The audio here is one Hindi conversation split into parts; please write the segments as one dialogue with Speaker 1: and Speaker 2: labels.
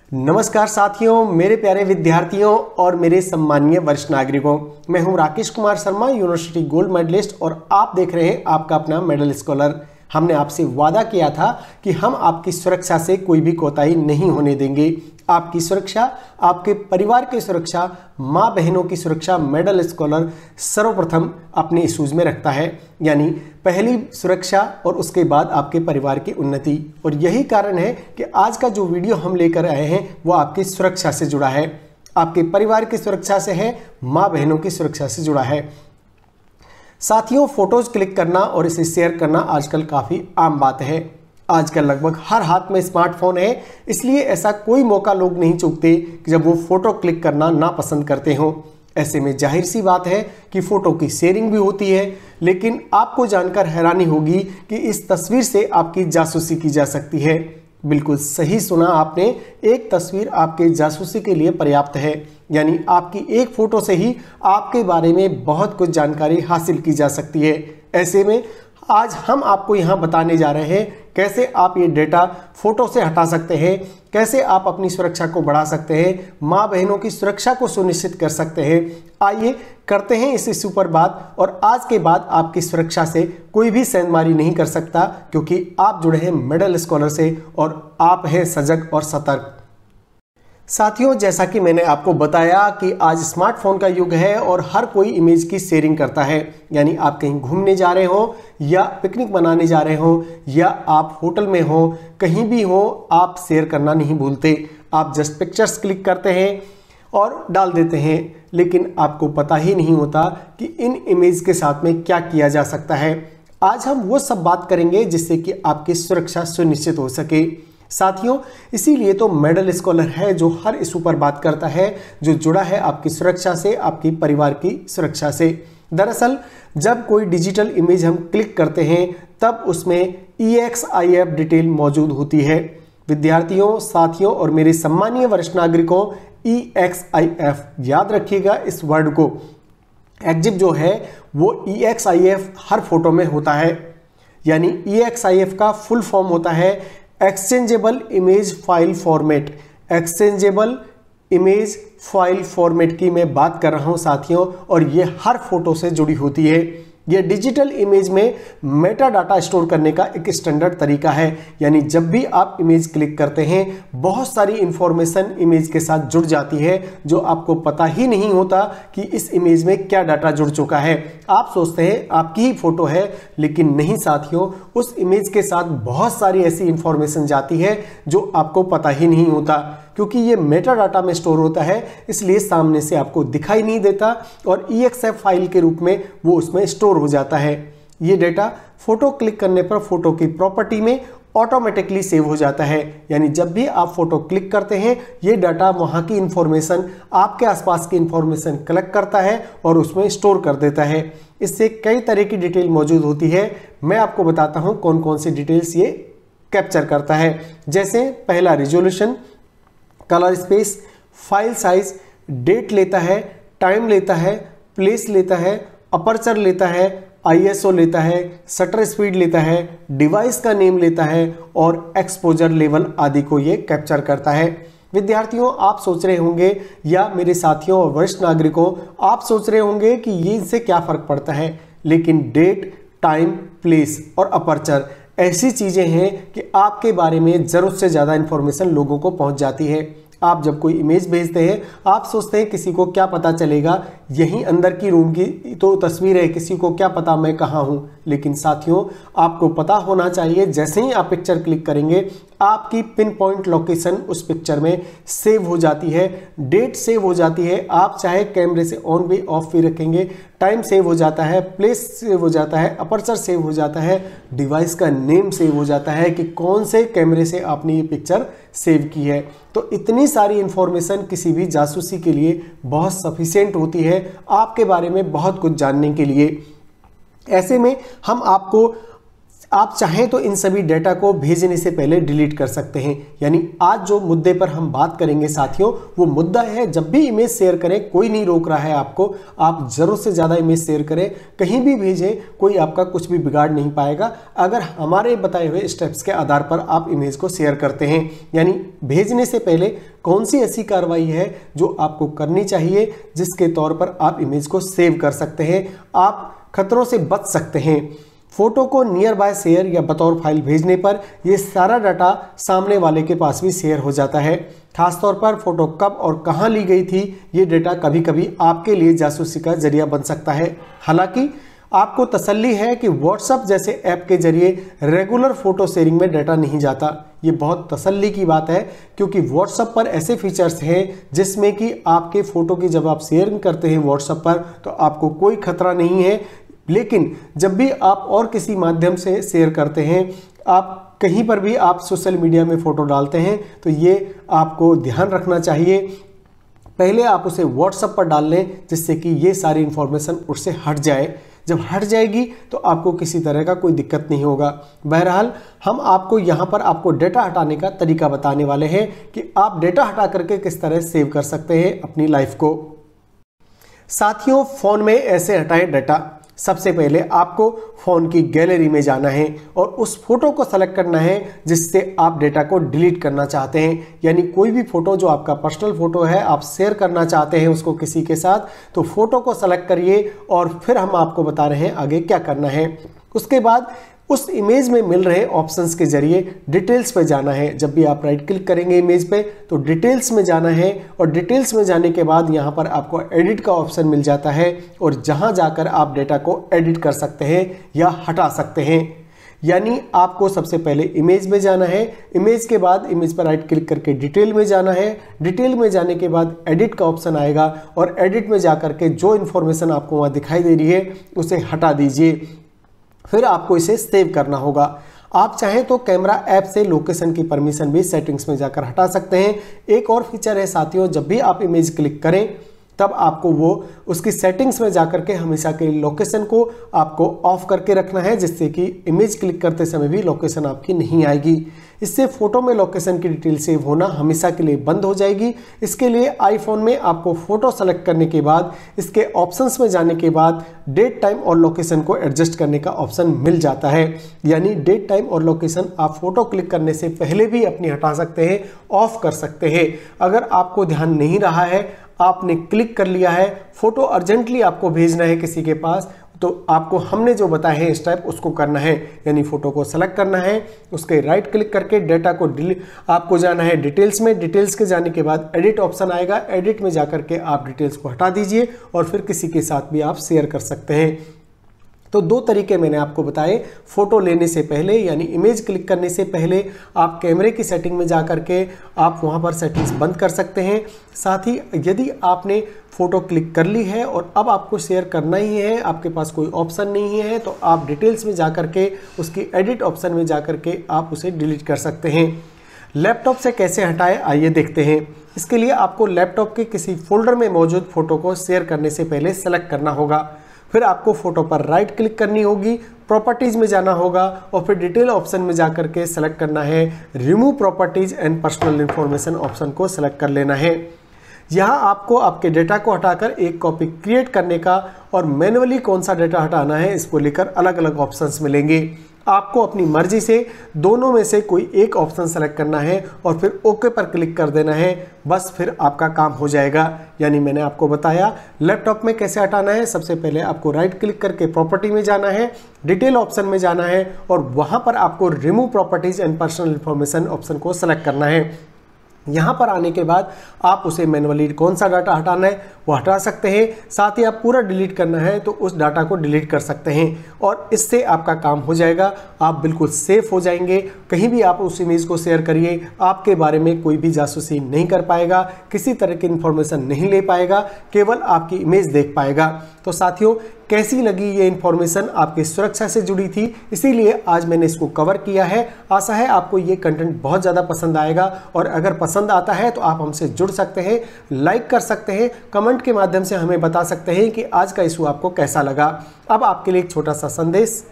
Speaker 1: नमस्कार साथियों, मेरे प्यारे विद्यार्थियों और मेरे सम्मानीय वरिष्ठ नागरिकों। मैं हूं Rakesh Kumar Sharma, university gold medalist, और आप देख रहे हैं आपका अपना मेडल स्कॉलर। हमने आपसे वादा किया था कि हम आपकी सुरक्षा से कोई भी कोताही नहीं होने देंगे। आपकी सुरक्षा, आपके परिवार की सुरक्षा, माँ बहनों की सुरक्षा मेडल स्कॉलर सर्वप्रथम अपने इश्यूज में रखता है, यानी पहली सुरक्षा और उसके बाद आपके परिवार की उन्नति। और यही कारण है कि आज का जो वीडियो हम लेकर आए हैं वो आपकी सुरक्षा से जुड़ा है, आपके परिवार की सुरक्षा से है, माँ बहनों की सुरक्षा से जुड़ा है। साथियों, फोटोज क्लिक करना और इसे शेयर करना आजकल काफ़ी आम बात है। आजकल लगभग हर हाथ में स्मार्टफोन है, इसलिए ऐसा कोई मौका लोग नहीं चूकते कि जब वो फोटो क्लिक करना नापसंद करते हों। ऐसे में जाहिर सी बात है कि फोटो की शेयरिंग भी होती है, लेकिन आपको जानकर हैरानी होगी कि इस तस्वीर से आपकी जासूसी की जा सकती है। बिल्कुल सही सुना आपने, एक तस्वीर आपके जासूसी के लिए पर्याप्त है, यानी आपकी एक फोटो से ही आपके बारे में बहुत कुछ जानकारी हासिल की जा सकती है। ऐसे में आज हम आपको यहाँ बताने जा रहे हैं कैसे आप ये डेटा फोटो से हटा सकते हैं, कैसे आप अपनी सुरक्षा को बढ़ा सकते हैं, माँ बहनों की सुरक्षा को सुनिश्चित कर सकते हैं। आइए करते हैं इस इश्यू पर बात, और आज के बाद आपकी सुरक्षा से कोई भी सेंधमारी नहीं कर सकता, क्योंकि आप जुड़े हैं मेडल स्कॉलर से और आप हैं सजग और सतर्क। साथियों, जैसा कि मैंने आपको बताया कि आज स्मार्टफोन का युग है और हर कोई इमेज की शेयरिंग करता है, यानी आप कहीं घूमने जा रहे हो या पिकनिक मनाने जा रहे हो या आप होटल में हो, कहीं भी हो, आप शेयर करना नहीं भूलते। आप जस्ट पिक्चर्स क्लिक करते हैं और डाल देते हैं, लेकिन आपको पता ही नहीं होता कि इन इमेज के साथ में क्या किया जा सकता है। आज हम वो सब बात करेंगे जिससे कि आपकी सुरक्षा सुनिश्चित हो सके। साथियों, इसीलिए तो मेडल स्कॉलर है जो हर इशू पर बात करता है, जो जुड़ा है आपकी सुरक्षा से, आपकी परिवार की सुरक्षा से। दरअसल जब कोई डिजिटल इमेज हम क्लिक करते हैं तब उसमें EXIF डिटेल मौजूद होती है। विद्यार्थियों, साथियों और मेरे सम्मानीय वरिष्ठ नागरिकों, EXIF याद रखिएगा इस वर्ड को। एग्जिट जो है वो EXIF हर फोटो में होता है, यानी EXIF का फुल फॉर्म होता है exchangeable image file format. Exchangeable image file format की मैं बात कर रहा हूं साथियों, और ये हर फोटो से जुड़ी होती है। ये डिजिटल इमेज में मेटा डाटा स्टोर करने का एक स्टैंडर्ड तरीका है, यानी जब भी आप इमेज क्लिक करते हैं बहुत सारी इंफॉर्मेशन इमेज के साथ जुड़ जाती है, जो आपको पता ही नहीं होता कि इस इमेज में क्या डाटा जुड़ चुका है। आप सोचते हैं आपकी ही फोटो है, लेकिन नहीं साथियों, उस इमेज के साथ बहुत सारी ऐसी इंफॉर्मेशन जाती है जो आपको पता ही नहीं होता। क्योंकि ये मेटा डाटा में स्टोर होता है, इसलिए सामने से आपको दिखाई नहीं देता और EXIF फाइल के रूप में वो उसमें स्टोर हो जाता है। ये डेटा फोटो क्लिक करने पर फोटो की प्रॉपर्टी में ऑटोमेटिकली सेव हो जाता है, यानी जब भी आप फोटो क्लिक करते हैं ये डाटा वहाँ की इंफॉर्मेशन, आपके आसपास की इंफॉर्मेशन कलेक्ट करता है और उसमें स्टोर कर देता है। इससे कई तरह की डिटेल मौजूद होती है। मैं आपको बताता हूँ कौन कौन सी डिटेल्स ये कैप्चर करता है। जैसे पहला resolution, colour space, file size, date लेता है, टाइम लेता है, प्लेस लेता है, अपर्चर लेता है, ISO लेता है, शटर स्पीड लेता है, डिवाइस का नेम लेता है और एक्सपोजर लेवल आदि को ये कैप्चर करता है। विद्यार्थियों, आप सोच रहे होंगे या मेरे साथियों और वरिष्ठ नागरिकों, आप सोच रहे होंगे कि ये इनसे क्या फर्क पड़ता है, लेकिन डेट, टाइम, प्लेस और अपर्चर ऐसी चीजें हैं कि आपके बारे में जरूरत से ज्यादा इंफॉर्मेशन लोगों को पहुंच जाती है। आप जब कोई इमेज भेजते हैं, आप सोचते हैं किसी को क्या पता चलेगा, यहीं अंदर की रूम की तो तस्वीर है, किसी को क्या पता मैं कहाँ हूँ। लेकिन साथियों, आपको पता होना चाहिए, जैसे ही आप पिक्चर क्लिक करेंगे आपकी पिन पॉइंट लोकेशन उस पिक्चर में सेव हो जाती है, डेट सेव हो जाती है, आप चाहे कैमरे से ऑन भी ऑफ भी रखेंगे, टाइम सेव हो जाता है, प्लेस सेव हो जाता है, अपर्चर सेव हो जाता है, डिवाइस का नेम सेव हो जाता है कि कौन से कैमरे से आपने ये पिक्चर सेव की है। तो इतनी सारी इंफॉर्मेशन किसी भी जासूसी के लिए बहुत सफिशिएंट होती है, आपके बारे में बहुत कुछ जानने के लिए। ऐसे में हम आपको आप चाहें तो इन सभी डेटा को भेजने से पहले डिलीट कर सकते हैं। यानी आज जो मुद्दे पर हम बात करेंगे साथियों, वो मुद्दा है जब भी इमेज शेयर करें, कोई नहीं रोक रहा है आपको, आप जरूरत से ज़्यादा इमेज शेयर करें, कहीं भी भेजें, कोई आपका कुछ भी बिगाड़ नहीं पाएगा अगर हमारे बताए हुए स्टेप्स के आधार पर आप इमेज को शेयर करते हैं। यानी भेजने से पहले कौन सी ऐसी कार्रवाई है जो आपको करनी चाहिए जिसके तौर पर आप इमेज को सेव कर सकते हैं, आप खतरों से बच सकते हैं। फोटो को नियर बाय शेयर या बतौर फाइल भेजने पर यह सारा डाटा सामने वाले के पास भी शेयर हो जाता है। खासतौर पर फोटो कब और कहां ली गई थी, ये डेटा कभी कभी आपके लिए जासूसी का जरिया बन सकता है। हालांकि आपको तसल्ली है कि व्हाट्सएप जैसे ऐप के जरिए रेगुलर फोटो शेयरिंग में डाटा नहीं जाता। ये बहुत तसल्ली की बात है क्योंकि व्हाट्सएप पर ऐसे फीचर्स हैं जिसमें कि आपके फोटो की जब आप शेयरिंग करते हैं व्हाट्सएप पर तो आपको कोई खतरा नहीं है। लेकिन जब भी आप और किसी माध्यम से शेयर करते हैं, आप कहीं पर भी आप सोशल मीडिया में फ़ोटो डालते हैं, तो ये आपको ध्यान रखना चाहिए। पहले आप उसे व्हाट्सएप पर डाल लें जिससे कि ये सारी इन्फॉर्मेशन उससे हट जाए। जब हट जाएगी तो आपको किसी तरह का कोई दिक्कत नहीं होगा। बहरहाल हम आपको यहाँ पर आपको डेटा हटाने का तरीका बताने वाले हैं कि आप डेटा हटा करके किस तरह सेव कर सकते हैं अपनी लाइफ को। साथियों, फ़ोन में ऐसे हटाएं डेटा। सबसे पहले आपको फ़ोन की गैलरी में जाना है और उस फोटो को सेलेक्ट करना है जिससे आप डेटा को डिलीट करना चाहते हैं। यानी कोई भी फ़ोटो जो आपका पर्सनल फ़ोटो है, आप शेयर करना चाहते हैं उसको किसी के साथ, तो फ़ोटो को सेलेक्ट करिए और फिर हम आपको बता रहे हैं आगे क्या करना है। उसके बाद उस इमेज में मिल रहे ऑप्शंस के जरिए डिटेल्स पे जाना है। जब भी आप राइट क्लिक करेंगे इमेज पे तो डिटेल्स में जाना है और डिटेल्स में जाने के बाद यहाँ पर आपको एडिट का ऑप्शन मिल जाता है और जहाँ जाकर आप डेटा को एडिट कर सकते हैं या हटा सकते हैं। यानी आपको सबसे पहले इमेज में जाना है, इमेज के बाद इमेज पर राइट क्लिक करके डिटेल में जाना है, डिटेल में जाने के बाद एडिट का ऑप्शन आएगा और एडिट में जाकर के जो इन्फॉर्मेशन आपको वहाँ दिखाई दे रही है उसे हटा दीजिए। फिर आपको इसे सेव करना होगा। आप चाहें तो कैमरा ऐप से लोकेशन की परमिशन भी सेटिंग्स में जाकर हटा सकते हैं। एक और फीचर है साथियों, जब भी आप इमेज क्लिक करें तब आपको वो उसकी सेटिंग्स में जाकर के हमेशा के लोकेशन को आपको ऑफ करके रखना है जिससे कि इमेज क्लिक करते समय भी लोकेशन आपकी नहीं आएगी। इससे फोटो में लोकेशन की डिटेल सेव होना हमेशा के लिए बंद हो जाएगी। इसके लिए आईफोन में आपको फोटो सेलेक्ट करने के बाद इसके ऑप्शंस में जाने के बाद डेट टाइम और लोकेशन को एडजस्ट करने का ऑप्शन मिल जाता है। यानी डेट टाइम और लोकेशन आप फोटो क्लिक करने से पहले भी अपनी हटा सकते हैं, ऑफ कर सकते हैं। अगर आपको ध्यान नहीं रहा है, आपने क्लिक कर लिया है, फोटो अर्जेंटली आपको भेजना है किसी के पास, तो आपको हमने जो बताए हैं स्टेप उसको करना है। यानी फोटो को सेलेक्ट करना है, उसके राइट क्लिक करके डेटा को डिलीट, आपको जाना है डिटेल्स में, डिटेल्स के जाने के बाद एडिट ऑप्शन आएगा, एडिट में जाकर के आप डिटेल्स को हटा दीजिए और फिर किसी के साथ भी आप शेयर कर सकते हैं। तो दो तरीके मैंने आपको बताए। फोटो लेने से पहले यानी इमेज क्लिक करने से पहले आप कैमरे की सेटिंग में जा करके आप वहां पर सेटिंग्स बंद कर सकते हैं। साथ ही यदि आपने फ़ोटो क्लिक कर ली है और अब आपको शेयर करना ही है, आपके पास कोई ऑप्शन नहीं है, तो आप डिटेल्स में जा करके उसकी एडिट ऑप्शन में जा करके आप उसे डिलीट कर सकते हैं। लैपटॉप से कैसे हटाएं, आइए देखते हैं। इसके लिए आपको लैपटॉप के किसी फोल्डर में मौजूद फ़ोटो को शेयर करने से पहले सेलेक्ट करना होगा। फिर आपको फोटो पर राइट क्लिक करनी होगी, प्रॉपर्टीज में जाना होगा और फिर डिटेल ऑप्शन में जाकर के सेलेक्ट करना है remove properties and personal information option को सेलेक्ट कर लेना है। यहाँ आपको आपके डेटा को हटाकर एक कॉपी क्रिएट करने का और मैन्युअली कौन सा डेटा हटाना है इसको लेकर अलग अलग ऑप्शंस मिलेंगे। आपको अपनी मर्जी से दोनों में से कोई एक ऑप्शन सेलेक्ट करना है और फिर ओके पर क्लिक कर देना है, बस फिर आपका काम हो जाएगा। यानी मैंने आपको बताया लैपटॉप में कैसे हटाना है। सबसे पहले आपको राइट क्लिक करके प्रॉपर्टी में जाना है, डिटेल ऑप्शन में जाना है और वहाँ पर आपको remove properties and personal information option को सेलेक्ट करना है। यहाँ पर आने के बाद आप उसे मैनुअली कौन सा डाटा हटाना है वो हटा सकते हैं, साथ ही आप पूरा डिलीट करना है तो उस डाटा को डिलीट कर सकते हैं और इससे आपका काम हो जाएगा। आप बिल्कुल सेफ हो जाएंगे। कहीं भी आप उस इमेज को शेयर करिए, आपके बारे में कोई भी जासूसी नहीं कर पाएगा, किसी तरह की इन्फॉर्मेशन नहीं ले पाएगा, केवल आपकी इमेज देख पाएगा। तो साथियों, कैसी लगी ये इन्फॉर्मेशन? आपकी सुरक्षा से जुड़ी थी, इसीलिए आज मैंने इसको कवर किया है। आशा है आपको ये कंटेंट बहुत ज़्यादा पसंद आएगा और अगर पसंद आता है तो आप हमसे जुड़ सकते हैं, लाइक कर सकते हैं, कमेंट के माध्यम से हमें बता सकते हैं कि आज का इशू आपको कैसा लगा। अब आपके लिए एक छोटा सा संदेश।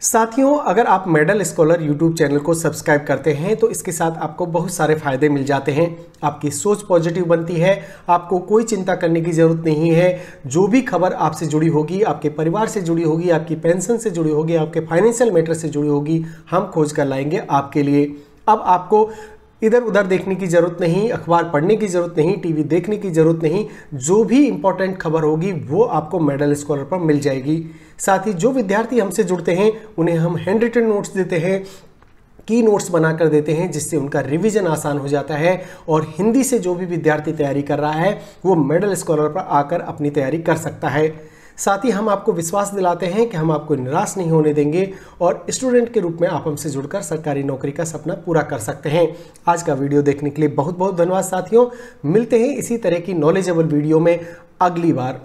Speaker 1: साथियों, अगर आप मेडल स्कॉलर यूट्यूब चैनल को सब्सक्राइब करते हैं तो इसके साथ आपको बहुत सारे फायदे मिल जाते हैं। आपकी सोच पॉजिटिव बनती है, आपको कोई चिंता करने की ज़रूरत नहीं है। जो भी खबर आपसे जुड़ी होगी, आपके परिवार से जुड़ी होगी, आपकी पेंशन से जुड़ी होगी, आपके फाइनेंशियल मैटर से जुड़ी होगी, हम खोज कर लाएंगे आपके लिए। अब आपको इधर उधर देखने की ज़रूरत नहीं, अखबार पढ़ने की ज़रूरत नहीं, टीवी देखने की ज़रूरत नहीं। जो भी इंपॉर्टेंट खबर होगी वो आपको मेडल स्कॉलर पर मिल जाएगी। साथ ही जो विद्यार्थी हमसे जुड़ते हैं उन्हें हम हैंड रिटन नोट्स देते हैं, की नोट्स बनाकर देते हैं, जिससे उनका रिवीजन आसान हो जाता है और हिंदी से जो भी विद्यार्थी तैयारी कर रहा है वो मेडल स्कॉलर पर आकर अपनी तैयारी कर सकता है। साथ ही हम आपको विश्वास दिलाते हैं कि हम आपको निराश नहीं होने देंगे और स्टूडेंट के रूप में आप हमसे जुड़कर सरकारी नौकरी का सपना पूरा कर सकते हैं। आज का वीडियो देखने के लिए बहुत बहुत धन्यवाद साथियों। मिलते हैं इसी तरह की नॉलेजेबल वीडियो में अगली बार।